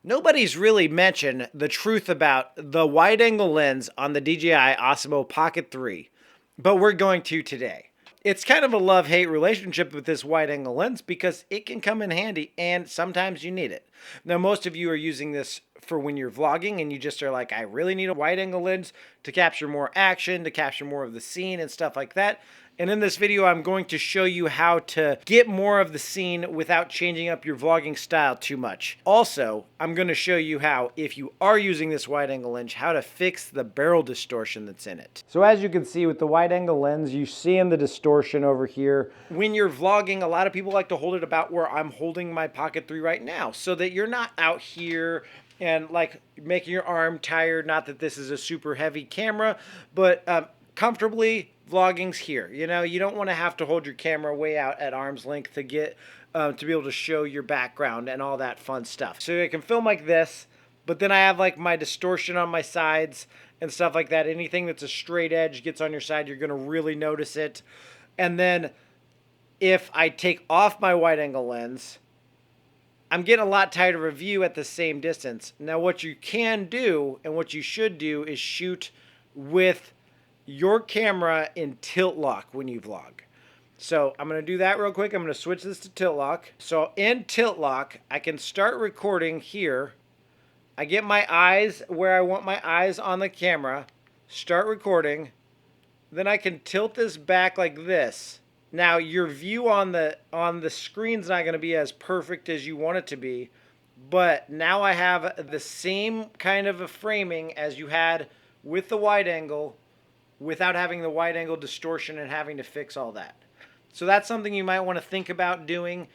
Nobody's really mentioned the truth about the wide-angle lens on the DJI Osmo Pocket 3, but we're going to today. It's kind of a love-hate relationship with this wide-angle lens because it can come in handy and sometimes you need it. Now, most of you are using this for when you're vlogging and you just are like, I really need a wide-angle lens to capture more action, to capture more of the scene and stuff like that. And in this video, I'm going to show you how to get more of the scene without changing up your vlogging style too much. Also, I'm going to show you how, if you are using this wide-angle lens, how to fix the barrel distortion that's in it. So as you can see with the wide-angle lens, you see in the distortion over here. When you're vlogging, a lot of people like to hold it about where I'm holding my Pocket 3 right now, so that you're not out here and like making your arm tired. Not that this is a super heavy camera, but comfortably vlogging's here. You know, you don't want to have to hold your camera way out at arm's length to get to be able to show your background and all that fun stuff. So I can film like this, but then I have like my distortion on my sides and stuff like that. Anything that's a straight edge gets on your side, you're going to really notice it. And then if I take off my wide angle lens, I'm getting a lot tighter of a view at the same distance. Now what you can do and what you should do is shoot with your camera in tilt lock when you vlog. So I'm going to do that real quick. I'm going to switch this to tilt lock. So in tilt lock, I can start recording here. I get my eyes where I want my eyes on the camera, start recording. Then I can tilt this back like this. Now your view on the screen's not going to be as perfect as you want it to be, but now I have the same kind of a framing as you had with the wide angle, without having the wide angle distortion and having to fix all that. So that's something you might want to think about doing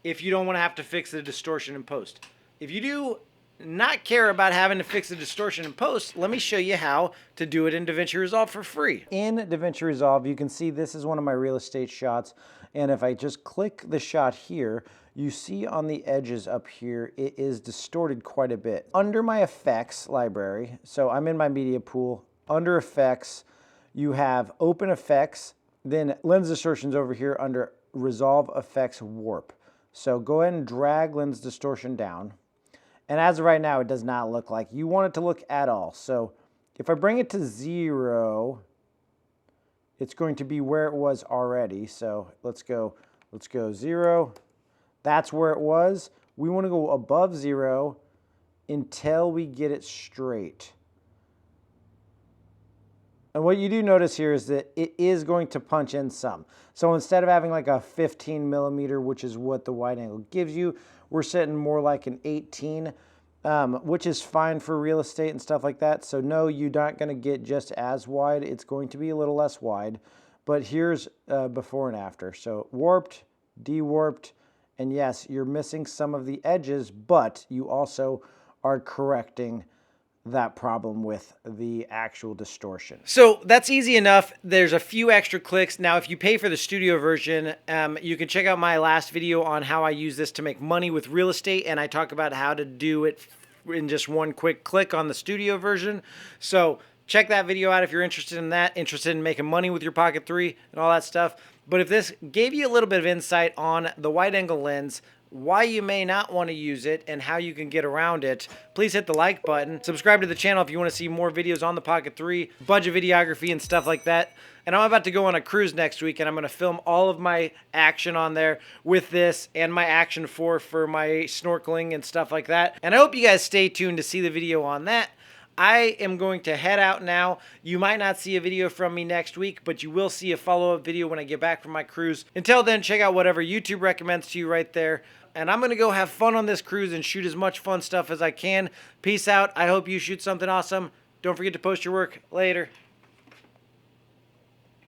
if you don't want to have to fix the distortion in post. If you do not care about having to fix the distortion in post, let me show you how to do it in DaVinci Resolve for free. In DaVinci Resolve, you can see this is one of my real estate shots. And if I just click the shot here, you see on the edges up here, it is distorted quite a bit. Under my effects library, so I'm in my media pool, under effects, you have open effects, then lens distortions over here under resolve effects warp. So go ahead and drag lens distortion down. And as of right now, it does not look like you want it to look at all. So if I bring it to 0, it's going to be where it was already. So let's go 0. That's where it was. We want to go above 0 until we get it straight. And what you do notice here is that it is going to punch in some. So instead of having like a 15 millimeter, which is what the wide angle gives you, we're setting more like an 18, which is fine for real estate and stuff like that. So no, you're not going to get just as wide. It's going to be a little less wide. But here's before and after. So warped, dewarped, and yes, you're missing some of the edges, but you also are correcting that problem with the actual distortion. So that's easy enough. There's a few extra clicks. Now, if you pay for the studio version, you can check out my last video on how I use this to make money with real estate, and I talk about how to do it in just one quick click on the studio version. So check that video out if you're interested in that, interested in making money with your Pocket 3 and all that stuff. But if this gave you a little bit of insight on the wide angle lens, why you may not want to use it, and how you can get around it, please hit the like button. Subscribe to the channel if you want to see more videos on the Pocket 3, budget videography and stuff like that. And I'm about to go on a cruise next week, and I'm going to film all of my action on there with this and my Action 4 for my snorkeling and stuff like that. And I hope you guys stay tuned to see the video on that. I am going to head out now. You might not see a video from me next week, but you will see a follow-up video when I get back from my cruise. Until then, check out whatever YouTube recommends to you right there. And I'm going to go have fun on this cruise and shoot as much fun stuff as I can. Peace out. I hope you shoot something awesome. Don't forget to post your work. Later.